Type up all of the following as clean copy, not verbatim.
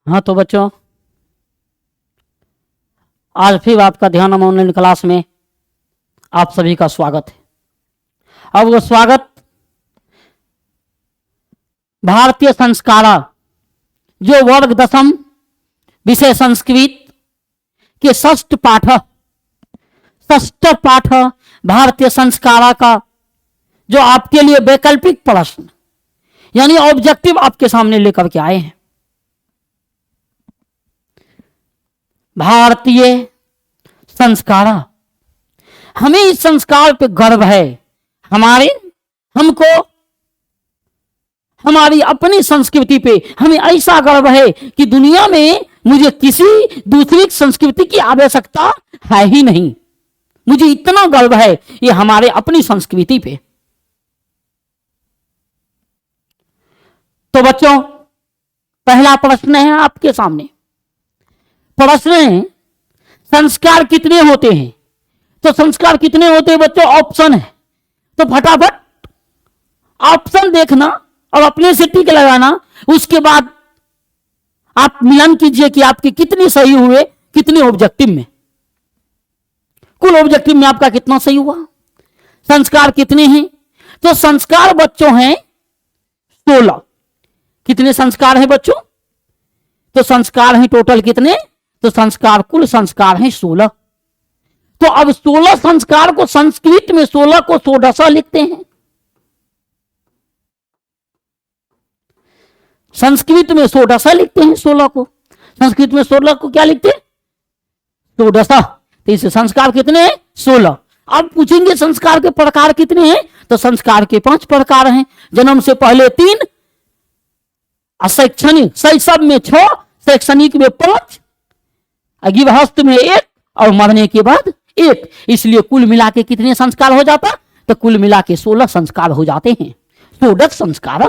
हाँ तो बच्चों, आज फिर आपका ध्यान ऑनलाइन क्लास में आप सभी का स्वागत है। अब वो स्वागत भारतीय संस्कारा जो वर्ग दशम विषय संस्कृत के षष्ठ पाठ भारतीय संस्कारा का जो आपके लिए वैकल्पिक प्रश्न यानी ऑब्जेक्टिव आपके सामने लेकर के आए हैं। भारतीय संस्कार, हमें इस संस्कार पे गर्व है। हमको हमारी अपनी संस्कृति पे हमें ऐसा गर्व है कि दुनिया में मुझे किसी दूसरी संस्कृति की आवश्यकता है ही नहीं। मुझे इतना गर्व है ये हमारे अपनी संस्कृति पे। तो बच्चों, पहला प्रश्न है आपके सामने। प्रश्न है, संस्कार कितने होते हैं? तो संस्कार कितने होते हैं बच्चों? ऑप्शन है, तो फटाफट ऑप्शन देखना और अपने से टिक लगाना। उसके बाद आप मिलन कीजिए कि आपके कितने सही हुए, कितने ऑब्जेक्टिव में, कुल ऑब्जेक्टिव में आपका कितना सही हुआ। संस्कार कितने हैं? तो संस्कार बच्चों हैं 16। कितने संस्कार हैं बच्चों? तो संस्कार हैं टोटल कितने? तो संस्कार, कुल संस्कार हैं 16। तो अब 16 संस्कार को संस्कृत में 16 को षोडशा लिखते हैं। संस्कृत में षोडशा लिखते हैं 16 को। संस्कृत में 16 को क्या लिखते हैं? षोडशा। तो इसे संस्कार कितने हैं? 16। अब पूछेंगे संस्कार के प्रकार कितने हैं? तो संस्कार के 5 प्रकार हैं। जन्म से पहले 3, शैक्षणिक शैशव में 6, शैक्षणिक में 5, गृहस्थ में 1 और मरने के बाद 1। इसलिए कुल मिला के कितने संस्कार हो जाता? तो कुल मिला के 16 संस्कार हो जाते हैं। षोडश संस्कार।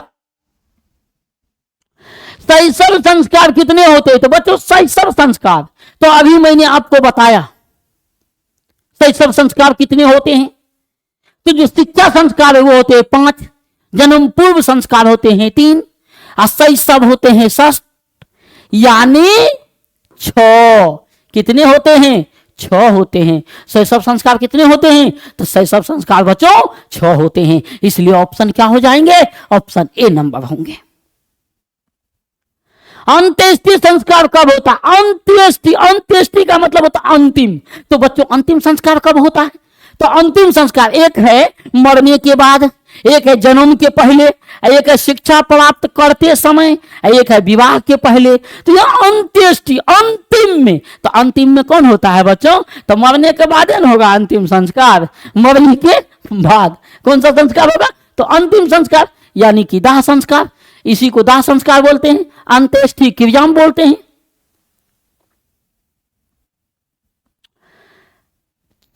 शैशव संस्कार कितने होते हैं? तो बच्चों शैशव संस्कार तो अभी मैंने आपको बताया। शैशव संस्कार कितने होते हैं? तो जो शिक्षा संस्कार है वो होते हैं 5, जन्म पूर्व संस्कार होते हैं 3, और शैशव होते हैं 6 यानी 6। कितने होते हैं? 6 होते हैं। शैशव संस्कार कितने होते हैं? तो शैशव संस्कार बच्चों 6 होते हैं। इसलिए ऑप्शन क्या हो जाएंगे? ऑप्शन ए नंबर होंगे। अंत्येष्टि संस्कार कब होता है? अंत्येष्टि का मतलब होता है अंतिम। तो बच्चों अंतिम संस्कार कब होता है? तो अंतिम संस्कार एक है मरने के बाद, एक है जन्म के पहले, एक है शिक्षा प्राप्त करते समय, एक है विवाह के पहले। तो यह अंत्येष्टि अंतिम में। तो अंतिम में कौन होता है बच्चों? तो मरने के बाद न होगा अंतिम संस्कार। मरने के बाद कौन सा संस्कार होगा? तो अंतिम संस्कार यानी कि दाह संस्कार। इसी को दाह संस्कार बोलते हैं, अंत्येष्टि क्रियाम बोलते हैं।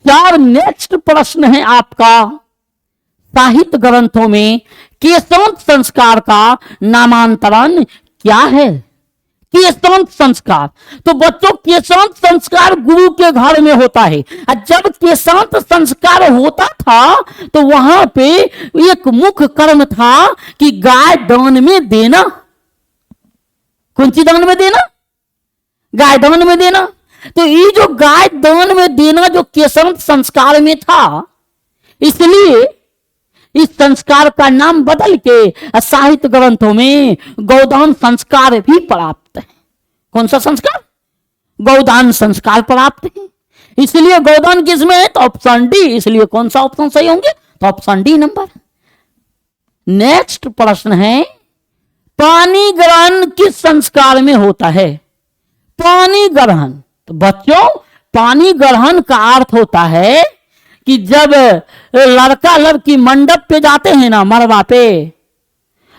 चार नेक्स्ट प्रश्न है आपका, साहित्य ग्रंथों में केशांत संस्कार का नामांतरण क्या है? केशांत संस्कार। तो बच्चों केशांत संस्कार गुरु के घर में होता है। जब केशांत संस्कार होता था तो वहां पे एक मुख्य कर्म था कि गाय दान में देना। कौन सी दान में देना? गाय दान में देना। तो ये जो गाय दान में देना जो केशांत संस्कार में था, इसलिए इस संस्कार का नाम बदल के साहित्य ग्रंथों में गौदान संस्कार भी प्राप्त है। कौन सा संस्कार? गौदान संस्कार प्राप्त है। इसलिए गौदान किसमें है? तो ऑप्शन डी। इसलिए कौन सा ऑप्शन सही होंगे? तो ऑप्शन डी नंबर। नेक्स्ट प्रश्न है, पानी ग्रहण किस संस्कार में होता है? पानी ग्रहण। तो बच्चों पानी ग्रहण का अर्थ होता है कि जब लड़का लड़की मंडप पे जाते हैं ना, मरवा पे,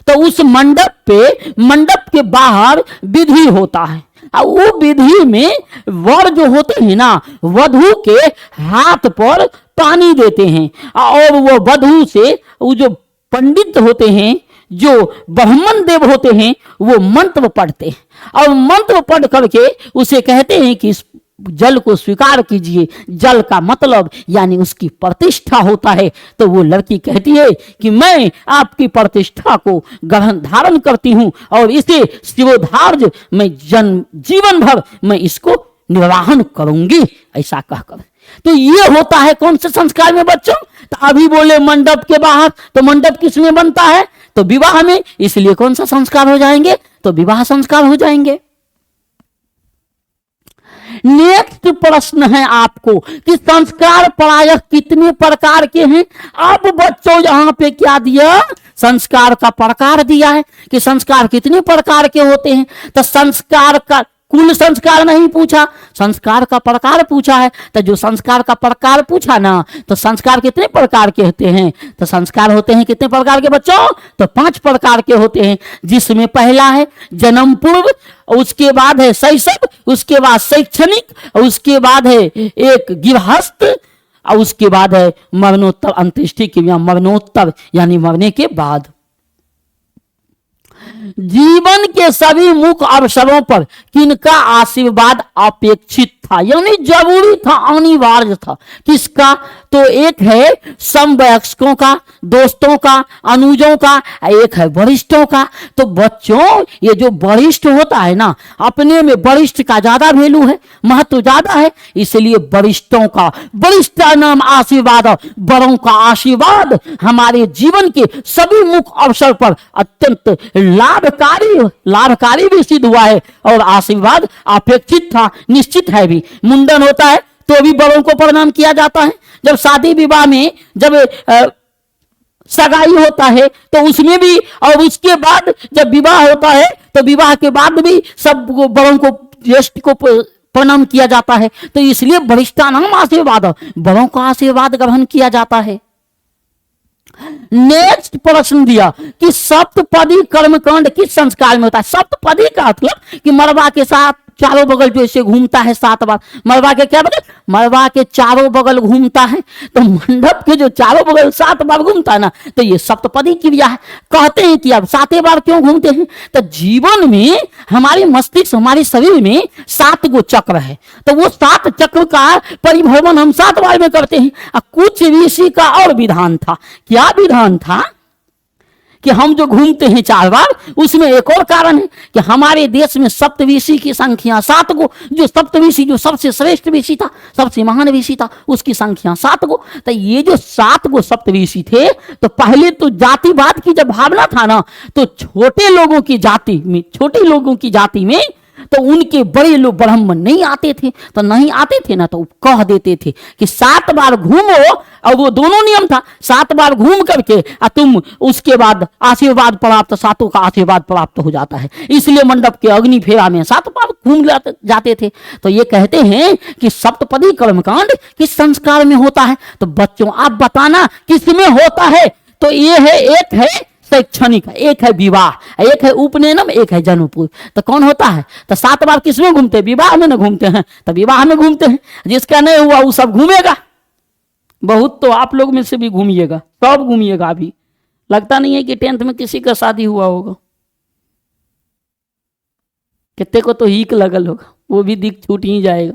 तो उस मंडप के बाहर विधि होता है। और वो विधि में वर जो होते हैं ना, वधू के हाथ पर पानी देते हैं और वो वधू से वो जो पंडित होते हैं, जो ब्राह्मण देव होते हैं, वो मंत्र पढ़ते हैं और मंत्र पढ़ करके उसे कहते हैं कि इस जल को स्वीकार कीजिए। जल का मतलब यानी उसकी प्रतिष्ठा होता है। तो वो लड़की कहती है कि मैं आपकी प्रतिष्ठा को ग्रहण धारण करती हूं और इसे शिवोधार्य मैं जीवन भर मैं इसको निर्वाहन करूंगी, ऐसा कहकर। तो ये होता है कौन से संस्कार में बच्चों? तो अभी बोले मंडप के बाहर, तो मंडप किस में बनता है? तो विवाह में। इसलिए कौन सा संस्कार हो जाएंगे? तो विवाह संस्कार हो जाएंगे। नेक्स्ट प्रश्न है आपको कि संस्कार प्रायः कितने प्रकार के हैं? अब बच्चों यहां पे क्या दिया? संस्कार का प्रकार दिया है कि संस्कार कितने प्रकार के होते हैं। तो संस्कार का कुल संस्कार नहीं पूछा, संस्कार का प्रकार पूछा है। तो जो संस्कार का प्रकार पूछा ना, तो संस्कार कितने प्रकार के होते हैं? तो संस्कार होते हैं कितने प्रकार के बच्चों? तो 5 प्रकार के होते हैं, जिसमें पहला है जन्म पूर्व, उसके बाद है शैशव, उसके बाद शैक्षणिक, उसके बाद है एक गृहस्थ, और उसके बाद है मरणोत्तर अंत्येष्टि क्रिया, मरणोत्तर यानी मरने के बाद। जीवन के सभी मुख्य अवसरों पर किनका आशीर्वाद अपेक्षित था, यानी जरूरी था, अनिवार्य था? किसका? तो एक है समवयस्कों का, दोस्तों का, अनुजों का, एक है वरिष्ठों का। तो बच्चों ये जो वरिष्ठ होता है ना, अपने में वरिष्ठ का ज्यादा वैल्यू है, महत्व ज्यादा है, इसलिए वरिष्ठों का, वरिष्ठ नाम आशीर्वाद, बड़ों का आशीर्वाद हमारे जीवन के सभी मुख्य अवसर पर अत्यंत लाभकारी भी सिद्ध हुआ है और आशीर्वाद अपेक्षित था, निश्चित है भी। मुंडन होता है तो भी बड़ों को प्रणाम किया जाता है। जब शादी विवाह में जब सगाई होता है तो उसमें भी, और उसके बाद जब विवाह होता है तो विवाह के बाद भी सब बड़ों को, ज्येष्ठ को प्रणाम किया जाता है। तो इसलिए वरिष्ठानाम आशीर्वाद, बड़ों का आशीर्वाद ग्रहण किया जाता है। नेक्स्ट प्रश्न दिया कि सप्तपदी कर्मकांड किस संस्कार में होता है? सप्तपदी का मतलब कि मरवा के साथ चारों बगल जो ऐसे घूमता है 7 बार। मरवा के क्या बगल? मरवा के चारों बगल घूमता है। तो मंडप के जो चारों बगल 7 बार घूमता है ना, तो ये सप्तपदी क्रिया है। कहते हैं कि अब 7 बार क्यों घूमते हैं? तो जीवन में हमारे मस्तिष्क, हमारे शरीर में 7 गो चक्र है, तो वो 7 चक्र का परिभ्रमण हम 7 बार में करते हैं। कुछ ऋषि का और विधान था। क्या विधान था? कि हम जो घूमते हैं 4 बार, उसमें एक और कारण है कि हमारे देश में सप्तऋषि की संख्या 7 गो। जो सप्तऋषि, जो सबसे श्रेष्ठ ऋषि था, सबसे महान ऋषि था, उसकी संख्या 7 गो। तो ये जो 7 गो सप्तऋषि थे, तो पहले तो जातिवाद की जब भावना था ना, तो छोटे लोगों की जाति में तो उनके बड़े लोग ब्राह्मण नहीं आते थे। तो नहीं आते थे ना, तो कह देते थे कि 7 बार घूमो, और वो दोनों नियम था, 7 बार घूम करके तुम उसके बाद आशीर्वाद प्राप्त, 7 का आशीर्वाद प्राप्त हो जाता है। इसलिए मंडप के अग्नि फेरा में 7 बार घूम जाते थे। तो ये कहते हैं कि सप्तपदी कर्मकांड किस संस्कार में होता है? तो बच्चों आप बताना किसमें होता है? तो ये है, एक है शैक्षणिक, एक है विवाह, एक है उपनयनम, एक है जन्मपुर। तो कौन होता है? तो 7 बार किसमें घूमते हैं? विवाह में न घूमते हैं। तो विवाह में घूमते हैं। जिसका नहीं हुआ वो सब घूमेगा। बहुत तो आप लोग में से भी घूमिएगा, सब घूमिएगा। अभी लगता नहीं है कि 10th में किसी का शादी हुआ होगा। कितने को तो हीक लगल होगा, वो भी दिख छूट ही जाएगा।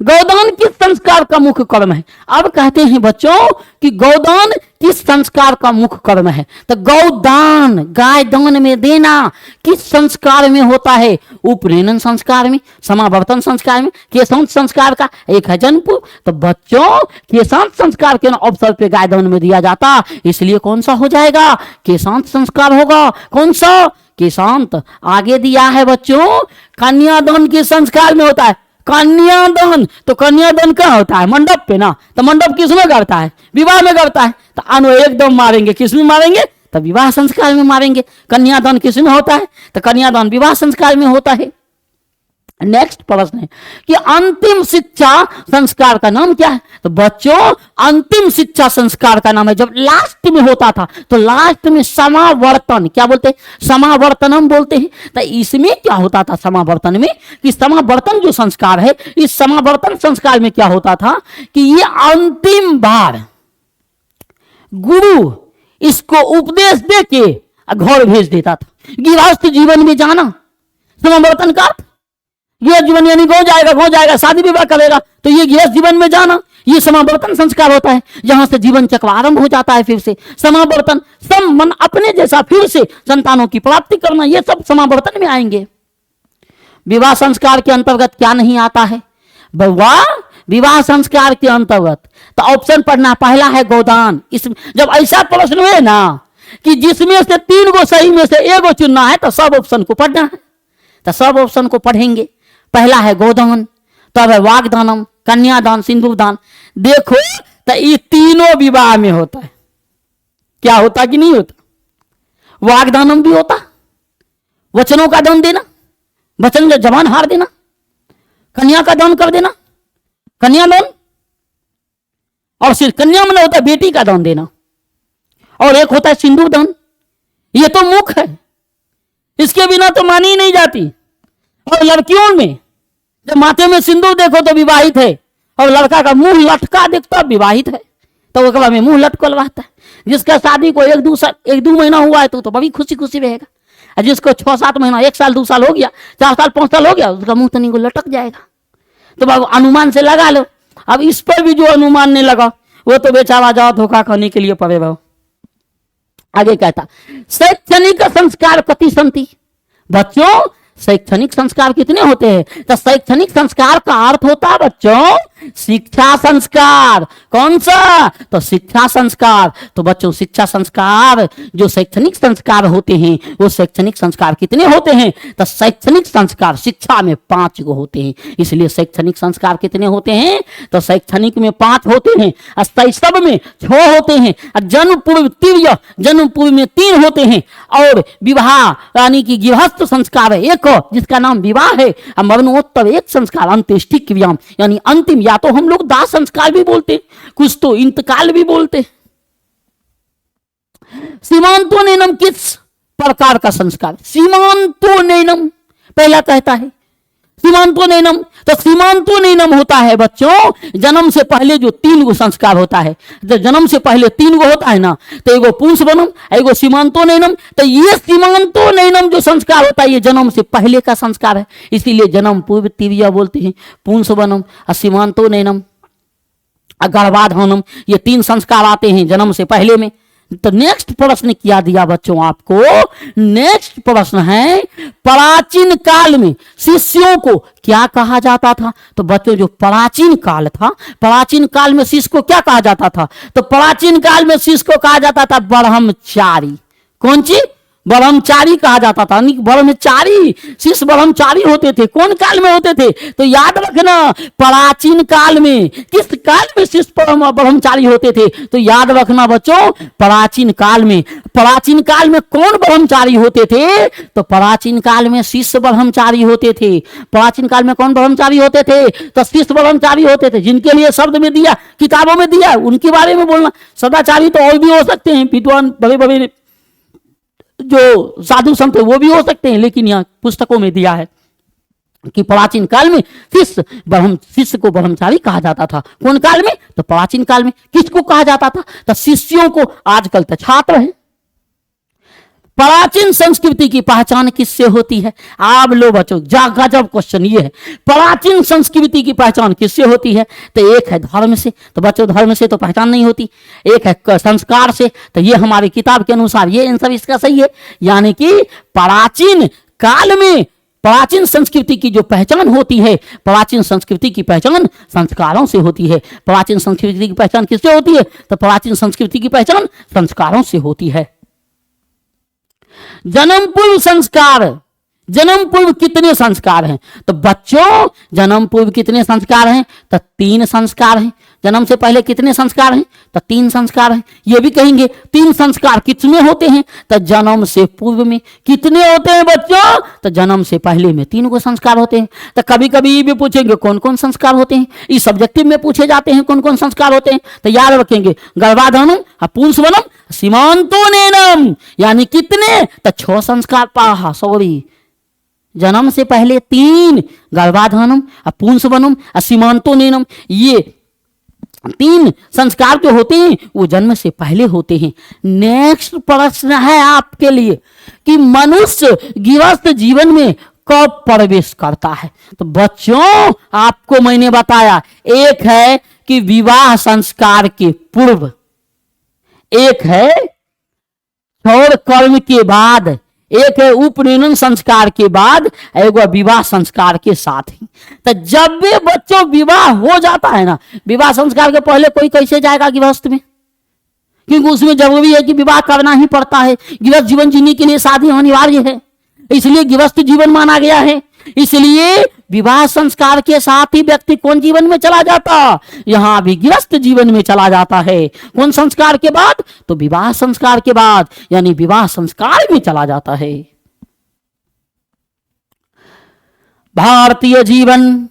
गौदान किस संस्कार का मुख्य कर्म है? अब कहते हैं बच्चों कि गौदान किस संस्कार का मुख्य कर्म है? तो गौदान, गाय दान में देना किस संस्कार में होता है? उपनयन संस्कार में, समावर्तन संस्कार में, केशांत संस्कार का एक है जन्मपुर। तो बच्चों केशांत संस्कार के अवसर पे गाय दान में दिया जाता, इसलिए कौन सा हो जाएगा? केशांत संस्कार होगा। कौन सा? केशांत। आगे दिया है बच्चों कन्यादान किस संस्कार में होता है? कन्यादान। तो कन्यादान कहाँ होता है? मंडप पे ना। तो मंडप किसमें करता है? विवाह में करता है। तो अनु एकदम मारेंगे, किसमें मारेंगे? तो विवाह संस्कार में मारेंगे। कन्यादान किसमें होता है? तो कन्यादान विवाह संस्कार में होता है। नेक्स्ट प्रश्न है कि अंतिम शिक्षा संस्कार का नाम क्या है? तो बच्चों अंतिम शिक्षा संस्कार का नाम है, जब लास्ट में होता था, तो लास्ट में समावर्तन, क्या बोलते हैं? समावर्तनम बोलते हैं। तो इसमें क्या होता था समावर्तन में? कि समावर्तन जो संस्कार है, इस समावर्तन संस्कार में क्या होता था कि ये अंतिम बार गुरु इसको उपदेश दे के घर भेज देता था। गृहस्थ जीवन में जाना समावर्तन का, गृहस्थ जीवन यानी गौ जाएगा, शादी विवाह करेगा, तो ये गृहस्थ जीवन में जाना, ये समावर्तन संस्कार होता है, जहां से जीवन चक्र आरंभ हो जाता है। फिर से समावर्तन, सम मन अपने जैसा फिर से संतानों की प्राप्ति करना, ये सब समावर्तन में आएंगे। विवाह संस्कार के अंतर्गत क्या नहीं आता है? विवाह संस्कार के अंतर्गत तो ऑप्शन पढ़ना, पहला है गोदान। इस जब ऐसा प्रश्न हुए ना कि जिसमें से 3 गो सही में से 1 गो चुनना है, तो सब ऑप्शन को पढ़ना है, तो सब ऑप्शन को पढ़ेंगे। पहला है गोदान, तब है वागदानम, कन्यादान, सिंदूरदान। देखो तो ये तीनों विवाह में होता है, क्या होता कि नहीं होता? वागदानम भी होता, वचनों का दान देना, वचन जो जबान हार देना, कन्या का दान कर देना, कन्यादान, और सिर्फ कन्या में होता है बेटी का दान देना, और एक होता है सिंदूर दान। ये तो मुख है, इसके बिना तो मानी ही नहीं जाती। और लड़कियों में जब माथे में सिंदूर देखो तो विवाहित है, और लड़का का मुंह लटका देखता विवाहित है, तो ओकरा में मुंह लटकलवाता है। जिसका शादी को 1-2 महीना हुआ है तो बड़ी खुशी खुशी रहेगा, और जिसको 6-7 महीना, 1 साल 2 साल हो गया, 4 साल 5 साल हो गया, उसका मुंह तनी को लटक जाएगा। तो अब अनुमान से लगा लो। अब इस पर भी जो अनुमान नहीं लगा वो तो बेचारा जाओ धोखा खाने के लिए पड़े रहो। आगे कहता, शैक्षणिक संस्कार कति संति। बच्चों शैक्षणिक संस्कार कितने होते हैं? तो शैक्षणिक संस्कार का अर्थ होता है बच्चों शिक्षा संस्कार। कौन सा? तो शिक्षा संस्कार। तो बच्चों शिक्षा संस्कार, जो शैक्षणिक संस्कार होते हैं, वो शैक्षणिक संस्कार कितने होते हैं? तो शैक्षणिक संस्कार शिक्षा में 5 गो होते हैं। इसलिए शैक्षणिक संस्कार कितने होते हैं? तो शैक्षणिक में 5 होते हैं, शैशव में 6 होते हैं, जन्म पूर्व तीव्र, जन्म पूर्व में 3 होते हैं, और विवाह यानी कि गृहस्थ संस्कार है 1, जिसका नाम विवाह है, और मरणोत्तर 1 संस्कार, अंत्येष्टि क्रिया यानी अंतिम, या तो हम लोग दाह संस्कार भी बोलते, कुछ तो इंतकाल भी बोलते। सीमांतोनयनम किस प्रकार का संस्कार? सीमांतोनयनम पहला कहता है सीमांतोनयनम। तो सीमांतोनयनम होता है बच्चों जन्म से पहले जो 3 गो संस्कार होता है। जब जन्म से पहले 3 गो होता है ना, तो एगो पुंसवनम, एगो सीमांतोनयनम। तो ये सीमांतोनयनम जो संस्कार होता है ये जन्म से पहले का संस्कार है, इसीलिए जन्म पूर्व तीव्र बोलते हैं। पुंसवनम और सीमांतोनयनम और गर्भाधानम, ये 3 संस्कार आते हैं जन्म से पहले में। तो नेक्स्ट प्रश्न क्या दिया बच्चों आपको? नेक्स्ट प्रश्न है प्राचीन काल में शिष्यों को क्या कहा जाता था? तो बच्चों जो प्राचीन काल था, प्राचीन काल में शिष्य को क्या कहा जाता था? तो प्राचीन काल में शिष्य को कहा जाता था ब्रह्मचारी। कौन चीज? ब्रह्मचारी कहा जाता था। ब्रह्मचारी शिष्य ब्रह्मचारी होते थे। कौन काल में होते थे? तो याद रखना प्राचीन काल में। किस काल में शिष्य ब्रह्मचारी होते थे? तो याद रखना बच्चों प्राचीन काल में। प्राचीन काल में कौन ब्रह्मचारी होते थे? तो प्राचीन काल में शिष्य ब्रह्मचारी होते थे। प्राचीन काल में कौन ब्रह्मचारी होते थे? तो शिष्य ब्रह्मचारी होते थे, जिनके लिए शब्द में दिया, किताबों में दिया, उनके बारे में बोलना। सदाचारी तो और भी हो सकते हैं, विद्वान बड़े बड़े जो साधु संत वो भी हो सकते हैं, लेकिन यहाँ पुस्तकों में दिया है कि प्राचीन काल में शिष्य को ब्रह्मचारी कहा जाता था। कौन काल में? तो प्राचीन काल में। किसको कहा जाता था? तो शिष्यों को। आजकल तो छात्र हैं। प्राचीन संस्कृति की पहचान किससे होती है? आप लो बच्चों, गजब क्वेश्चन ये है। प्राचीन संस्कृति की पहचान किससे होती है? तो एक है धर्म से। तो बच्चों धर्म से तो पहचान नहीं होती। एक है संस्कार से। तो ये हमारी किताब के अनुसार ये आंसर इसका सही है, यानी कि प्राचीन काल में प्राचीन संस्कृति की जो पहचान होती है, प्राचीन संस्कृति की पहचान संस्कारों से होती है। प्राचीन संस्कृति की पहचान किससे होती है? तो प्राचीन संस्कृति की पहचान संस्कारों से होती है। जन्म पूर्व संस्कार, जन्म पूर्व कितने संस्कार हैं? तो बच्चों जन्म पूर्व कितने संस्कार हैं? तो 3 संस्कार हैं। जन्म से पहले कितने संस्कार हैं? तो 3 संस्कार हैं। ये भी कहेंगे 3 संस्कार कितने होते हैं? तो जन्म से पूर्व में कितने होते हैं बच्चों? तो जन्म से पहले में 3 गो संस्कार होते हैं। तो कभी कभी ये भी पूछेंगे कौन कौन संस्कार होते हैं। इस सब्जेक्टिव में पूछे जाते हैं कौन कौन संस्कार होते हैं। तो याद रखेंगे गर्भाधानम, पुंसवनम, सीमांतोनयनम, यानी कितने? तो 6 संस्कार पढ़ा। सॉरी, जन्म से पहले 3, गर्भाधानम, पुंसवनम, सीमांतोनयनम, ये 3 संस्कार जो होते हैं वो जन्म से पहले होते हैं। नेक्स्ट प्रश्न है आपके लिए कि मनुष्य गृहस्थ जीवन में कब प्रवेश करता है। तो बच्चों आपको मैंने बताया, एक है कि विवाह संस्कार के पूर्व, एक है क्षौर कर्म के बाद, एक है उपनयन संस्कार के बाद, एक विवाह संस्कार के साथ ही। तो जब भी बच्चों विवाह हो जाता है ना, विवाह संस्कार के पहले कोई कैसे जाएगा गृहस्थ में, क्योंकि उसमें जरूरी है कि विवाह करना ही पड़ता है। गृहस्थ जीवन जीने के लिए शादी अनिवार्य है, इसलिए गृहस्थ जीवन माना गया है। इसलिए विवाह संस्कार के साथ ही व्यक्ति कौन जीवन में चला जाता, यहां भी गृहस्थ जीवन में चला जाता है। कौन संस्कार के बाद, तो विवाह संस्कार के बाद, यानी विवाह संस्कार में चला जाता है। भारतीय जीवन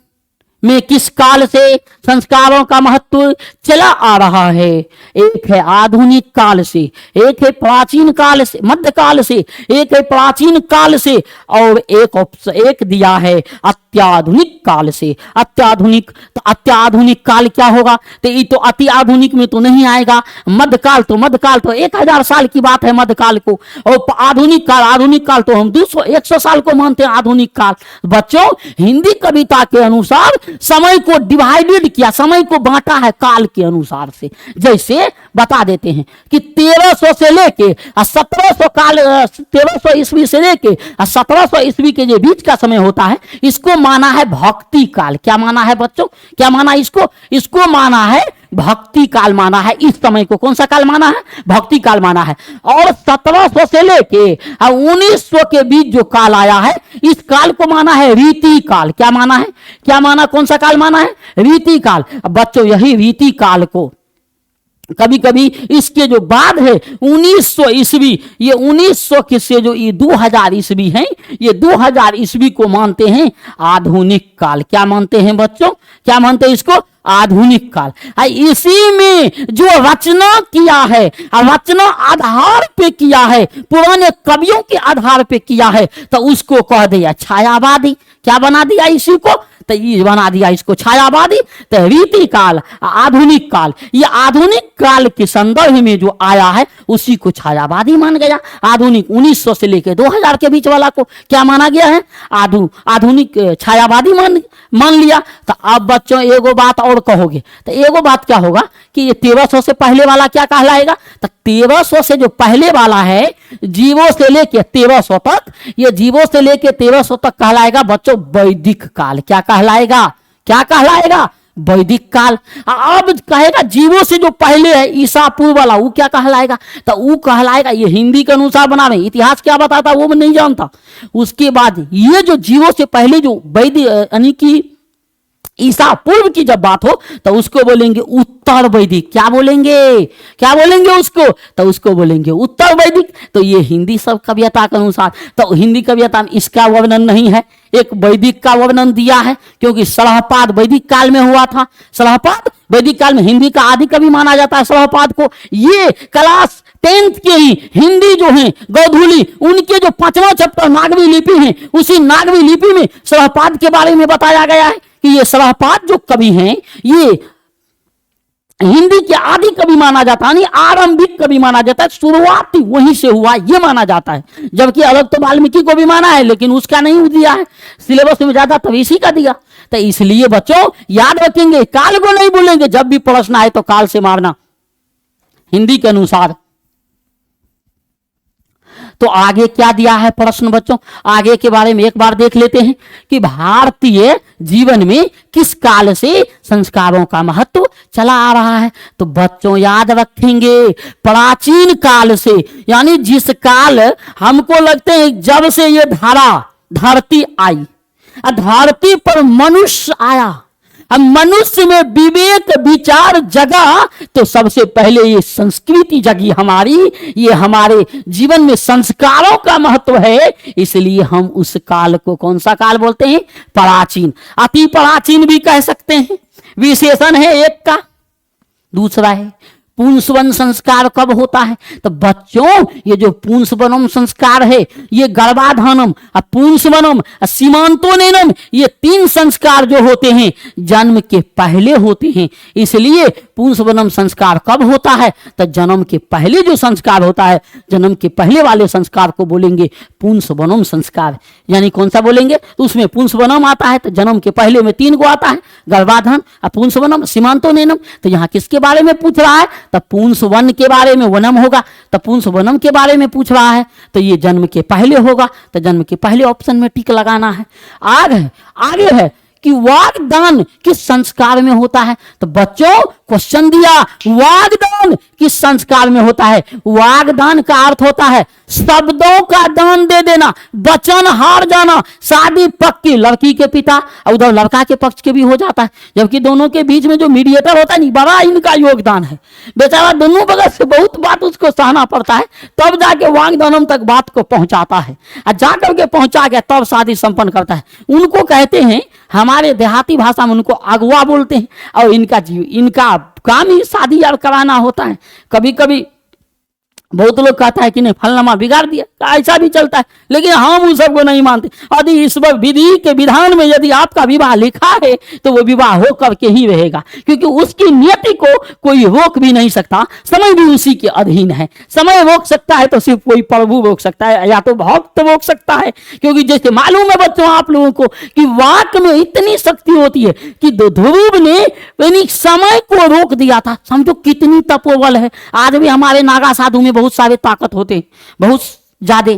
में किस काल से संस्कारों का महत्व चला आ रहा है, एक है आधुनिक काल से, एक है प्राचीन काल से, मध्य काल से, एक है प्राचीन काल से, और एक दिया है अत्याधुनिक काल से। अत्याधुनिक, तो अत्याधुनिक काल क्या होगा, तो ये तो अति आधुनिक में तो नहीं आएगा। मध्यकाल तो 1000 साल की बात है मध्यकाल को, और आधुनिक काल तो हम 200-100 साल को मानते हैं आधुनिक काल। बच्चों हिंदी कविता के अनुसार समय को डिवाइडेड किया, समय को बांटा है काल के अनुसार से। जैसे बता देते हैं कि 1300 से लेके 1700 काल, 1300 ईस्वी से लेके 1700 ईस्वी के जो बीच का समय होता है, इसको माना है भक्ति काल। क्या माना है बच्चों, क्या माना इसको माना है भक्ति काल माना है। इस समय को कौन सा काल माना है, भक्ति काल माना है। और 1700 से लेके 1900 के बीच जो काल आया है, इस काल को माना है रीति काल। क्या माना है, क्या माना, कौन सा काल माना है, रीति काल। अब बच्चों यही रीति काल को कभी कभी इसके जो बाद है 1900 ईस्वी, ये 1900 के से जो ये 2000 ईस्वी है, ये 2000 ईस्वी को मानते हैं आधुनिक काल। क्या मानते हैं बच्चों, क्या मानते हैं इसको, आधुनिक काल। इसी में जो रचना किया है, रचना आधार पे किया है, पुराने कवियों के आधार पे किया है, तो उसको कह दिया छायावादी। क्या बना दिया इसी को, तो ये बना दिया इसको छायावादी। तो रीति काल, आधुनिक काल, ये आधुनिक काल के संदर्भ में जो आया है उसी को छायावादी मान गया। आधुनिक 1900 से लेकर 2000 के बीच वाला को क्या माना गया है, आधुनिक छायावादी मान लिया। तो अब बच्चों एगो बात और कहोगे, तो एगो बात क्या होगा कि ये 1300 से पहले वाला क्या कहलाएगा, तो 1300 से जो पहले वाला है जीवों से लेके 1300 तक, ये जीवों से लेके 1300 तक कहलाएगा बच्चों वैदिक काल। क्या कहलाएगा, क्या कहलाएगा, वैदिक काल। अब कहेगा जीवों से जो पहले है ईसा पूर्व वाला, वो क्या कहलाएगा, तो वो कहलाएगा, ये हिंदी के अनुसार बना रहे, इतिहास क्या बताता वो मैं नहीं जानता। उसके बाद ये जो जीवों से पहले जो वैदिक यानी कि ईसा पूर्व की जब बात हो तो उसको बोलेंगे उत्तर वैदिक। क्या बोलेंगे, क्या बोलेंगे उसको, तो उसको बोलेंगे उत्तर वैदिक। तो ये हिंदी सब कविता के अनुसार, तो हिंदी कविता में इसका वर्णन नहीं है, एक वैदिक का वर्णन दिया है, क्योंकि सरहपाद वैदिक काल में हुआ था। सरहपाद वैदिक काल में, हिंदी का आदि कवि माना जाता है सरहपाद को। ये क्लास 10th के ही हिंदी जो है गोधूली, उनके जो 5वां चैप्टर नागवी लिपि है, उसी नागवी लिपि में सरहपाद के बारे में बताया गया है कि ये सरहपाद जो कवि हैं ये हिंदी के आदि कवि माना जाता है, आरंभिक कवि माना जाता है, शुरुआती वहीं से हुआ ये माना जाता है। जबकि अलग तो वाल्मीकि को भी माना है, लेकिन उसका नहीं दिया है सिलेबस में ज्यादा, तब इसी का दिया। तो इसलिए बच्चों याद रखेंगे, काल को नहीं भूलेंगे, जब भी प्रश्न आए तो काल से मारना हिंदी के अनुसार। तो आगे क्या दिया है प्रश्न बच्चों, आगे के बारे में एक बार देख लेते हैं कि भारतीय जीवन में किस काल से संस्कारों का महत्व चला आ रहा है। तो बच्चों याद रखेंगे प्राचीन काल से, यानी जिस काल हमको लगते हैं जब से ये धरती आई, धरती पर मनुष्य आया, हम मनुष्य में विवेक विचार जगा, तो सबसे पहले ये संस्कृति जगी हमारी, ये हमारे जीवन में संस्कारों का महत्व है। इसलिए हम उस काल को कौन सा काल बोलते हैं, प्राचीन। अति प्राचीन भी कह सकते हैं, विशेषण है एक का। दूसरा है पुंसवन संस्कार कब होता है? तो बच्चों ये जो पुंसवनम संस्कार है, ये गर्भाधानम, पुंसवनम, सीमांतोनेनम, ये 3 संस्कार जो होते हैं जन्म के पहले होते हैं। इसलिए पुंसवनम संस्कार कब होता है? तो जन्म के पहले जो संस्कार होता है, जन्म के पहले वाले संस्कार को बोलेंगे पुंसवनम संस्कार। यानी कौन सा बोलेंगे? तो उसमें पुंसवनम आता है, तो जन्म के पहले में 3 को आता है, गर्भाधान, पुंसवनम, सीमांतोनेनम। तो यहाँ किसके बारे में पूछ रहा है? तो पुंसवन के बारे में, वनम होगा तो पुंसवनम के बारे में पूछ रहा है, तो ये जन्म के पहले होगा, तो जन्म के पहले ऑप्शन में टिक लगाना है। आगे है कि वागदान किस संस्कार में होता है? तो बच्चों क्वेश्चन दिया, वागदान किस संस्कार में होता है? वागदान का अर्थ होता है शब्दों का दान दे देना, वचन हार जाना। शादी पक्की लड़की के पिता और उधर लड़का के पक्ष के भी हो जाता है, जबकि दोनों के बीच में जो मीडिएटर होता है नहीं, बड़ा इनका योगदान है। बेचारा दोनों बगल से बहुत बात उसको सहना पड़ता है, तब जाके वागदानम तक बात को पहुंचाता है, और जाकर के पहुंचा के तब शादी संपन्न करता है। उनको कहते हैं, हमारे देहाती भाषा में उनको अगुआ बोलते हैं, और इनका काम ही शादी यार कराना होता है। कभी कभी बहुत लोग कहता है कि नहीं फलनामा बिगाड़ दिया, ऐसा भी चलता है, लेकिन हम उन सबको नहीं मानते। यदि इस विधि के विधान में यदि आपका विवाह लिखा है तो वो विवाह हो करके ही रहेगा, क्योंकि उसकी नियति को कोई रोक भी नहीं सकता। समय भी उसी के अधीन है। समय रोक सकता है तो सिर्फ कोई प्रभु रोक सकता है, या तो भक्त रोक सकता है। क्योंकि जैसे मालूम है बच्चों आप लोगों को कि वाक में इतनी शक्ति होती है कि ध्रुव ने यानी समय को रोक दिया था। समझो कितनी तपोबल है। आज भी हमारे नागा साधु में बहुत सारे ताकत होते हैं, बहुत ज्यादा।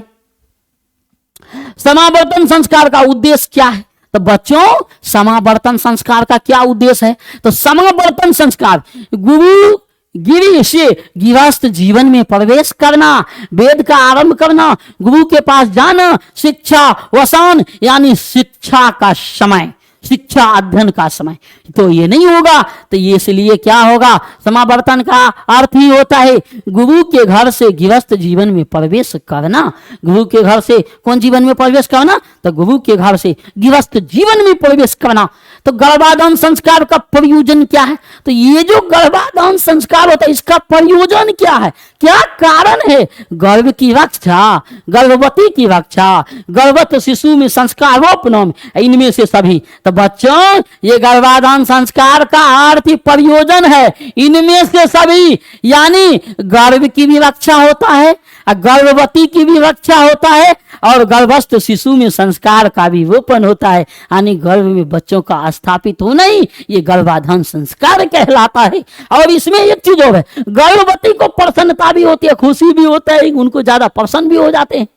समावर्तन संस्कार का उद्देश्य क्या है? तो बच्चों समावर्तन संस्कार का क्या उद्देश्य है? तो समावर्तन संस्कार गुरु गिरी से गृहस्थ जीवन में प्रवेश करना, वेद का आरंभ करना, गुरु के पास जाना, शिक्षा वसान यानी शिक्षा का समय, शिक्षा अध्ययन का समय। तो ये नहीं होगा, तो ये इसलिए क्या होगा? समावर्तन का अर्थ ही होता है गुरु के घर से गृहस्थ जीवन में प्रवेश करना। गुरु के घर से कौन जीवन में प्रवेश करना? तो गुरु के घर से गृहस्थ जीवन में प्रवेश करना। तो गर्भाधान संस्कार का प्रयोजन क्या है? तो ये जो गर्भाधान संस्कार होता है इसका प्रयोजन क्या है, क्या कारण है? गर्भ की रक्षा, गर्भवती की रक्षा, गर्भवत शिशु में संस्कारोपनम, इनमें से सभी। तो बच्चों ये गर्भाधान संस्कार का अर्थ ही प्रयोजन है, इनमें से सभी। यानी गर्भ की भी रक्षा होता है, गर्भवती की भी रक्षा होता है, और गर्भस्थ शिशु में संस्कार का भी रोपण होता है। यानी गर्भ में बच्चों का स्थापित होना ही ये गर्भाधान संस्कार कहलाता है। और इसमें एक चीज और है, गर्भवती को प्रसन्नता भी होती है, खुशी भी होता है, उनको ज्यादा प्रसन्न भी हो जाते हैं।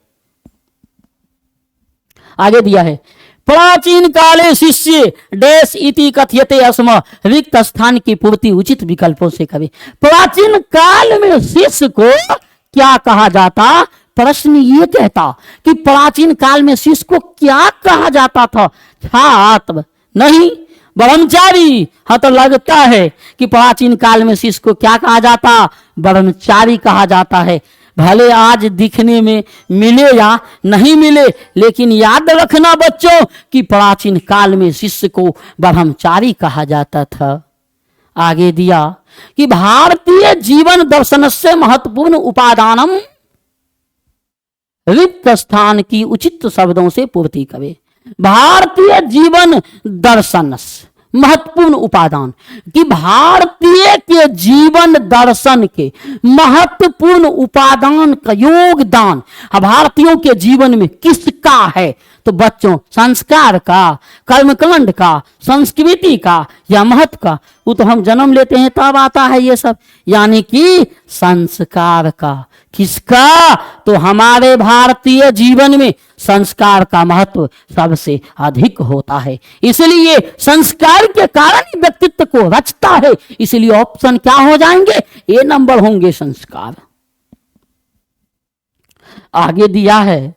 आगे दिया है, प्राचीन काले शिष्य डैश इति कथ्यते अस्म, रिक्त स्थान की पूर्ति उचित विकल्पों से करें। प्राचीन काल में शिष्य को क्या कहा जाता? प्रश्न ये कहता कि प्राचीन काल में शिष्य को क्या कहा जाता था? छात्र नहीं, ब्रह्मचारी। हाँ, तो लगता है कि प्राचीन काल में शिष्य को क्या कहा जाता? ब्रह्मचारी कहा जाता है। भले आज दिखने में मिले या नहीं मिले, लेकिन याद रखना बच्चों कि प्राचीन काल में शिष्य को ब्रह्मचारी कहा जाता था। आगे दिया कि भारतीय जीवन दर्शन से महत्वपूर्ण उपादानम, रिक्त स्थान की उचित शब्दों से पूर्ति करे। भारतीय जीवन दर्शन महत्वपूर्ण उपादान कि भारतीय के जीवन दर्शन के महत्वपूर्ण उपादान का योगदान भारतीयों के जीवन में किसका है? तो बच्चों संस्कार का, कर्मकांड का, संस्कृति का या महत्व का? वो तो हम जन्म लेते हैं तब आता है ये सब। यानी कि संस्कार का। किसका? तो हमारे भारतीय जीवन में संस्कार का महत्व सबसे अधिक होता है। इसलिए संस्कार के कारण ही व्यक्तित्व को रचता है। इसलिए ऑप्शन क्या हो जाएंगे? ए नंबर होंगे संस्कार। आगे दिया है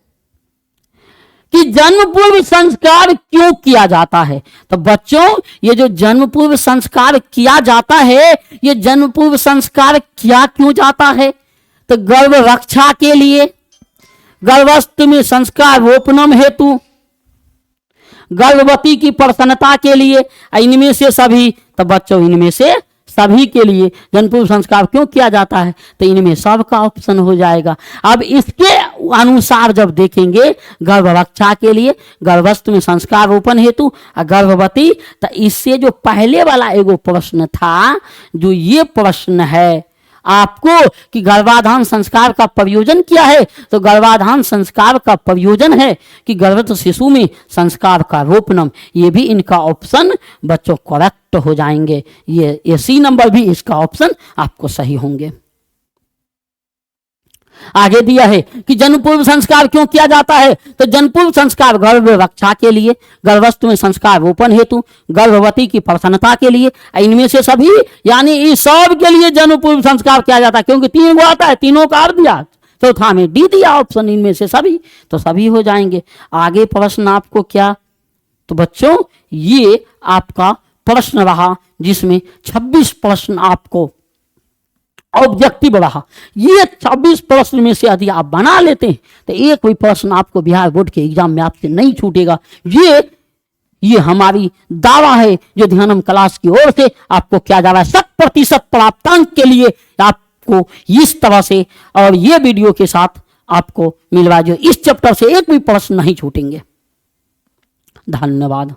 कि जन्म पूर्व संस्कार क्यों किया जाता है? तो बच्चों ये जो जन्म पूर्व संस्कार किया जाता है, ये जन्म पूर्व संस्कार किया क्यों जाता है? तो गर्भ रक्षा के लिए, गर्भस्थ में संस्कार रोपणम हेतु, गर्भवती की प्रसन्नता के लिए, इनमें से सभी। तो बच्चों इनमें से सभी के लिए जन्मपूर्व संस्कार क्यों किया जाता है, तो इनमें सबका ऑप्शन हो जाएगा। अब इसके अनुसार जब देखेंगे गर्भरक्षा के लिए, गर्भस्थ में संस्कार रोपण हेतु और गर्भवती, तो इससे जो पहले वाला एगो प्रश्न था, जो ये प्रश्न है आपको कि गर्भाधान संस्कार का प्रयोजन क्या है, तो गर्भाधान संस्कार का प्रयोजन है कि गर्भस्थ शिशु में संस्कार का रोपणम। ये भी इनका ऑप्शन बच्चों करेक्ट हो जाएंगे। ये सी नंबर भी इसका ऑप्शन आपको सही होंगे। आगे दिया है कि जन्मपूर्व संस्कार क्यों किया जाता है, तो जन्मपूर्व संस्कार गर्भ रक्षा के लिए, गर्भस्थ में संस्कार रोपण हेतु, गर्भवती की प्रसन्नता के लिए, इनमें से सभी यानी इस सब के लिए जन्मपूर्व संस्कार किया जाता है। क्योंकि 3 गो आता है, तीनों का अर्थ दिया, चौथा में डी दिया ऑप्शन, इनमें से सभी, तो सभी हो जाएंगे। आगे प्रश्न आपको क्या, तो बच्चों ये आपका प्रश्न रहा जिसमें 26 प्रश्न आपको ऑब्जेक्टिव रहा। ये 26 प्रश्न में से यदि आप बना लेते हैं तो एक कोई प्रश्न आपको बिहार बोर्ड के एग्जाम में आपसे नहीं छूटेगा। ये हमारी दावा है जो ध्यानम क्लास की ओर से आपको क्या जा रहा है, 100% प्राप्तांक के लिए आपको इस तरह से और ये वीडियो के साथ आपको मिलवा, जो इस चैप्टर से एक भी प्रश्न नहीं छूटेंगे। धन्यवाद।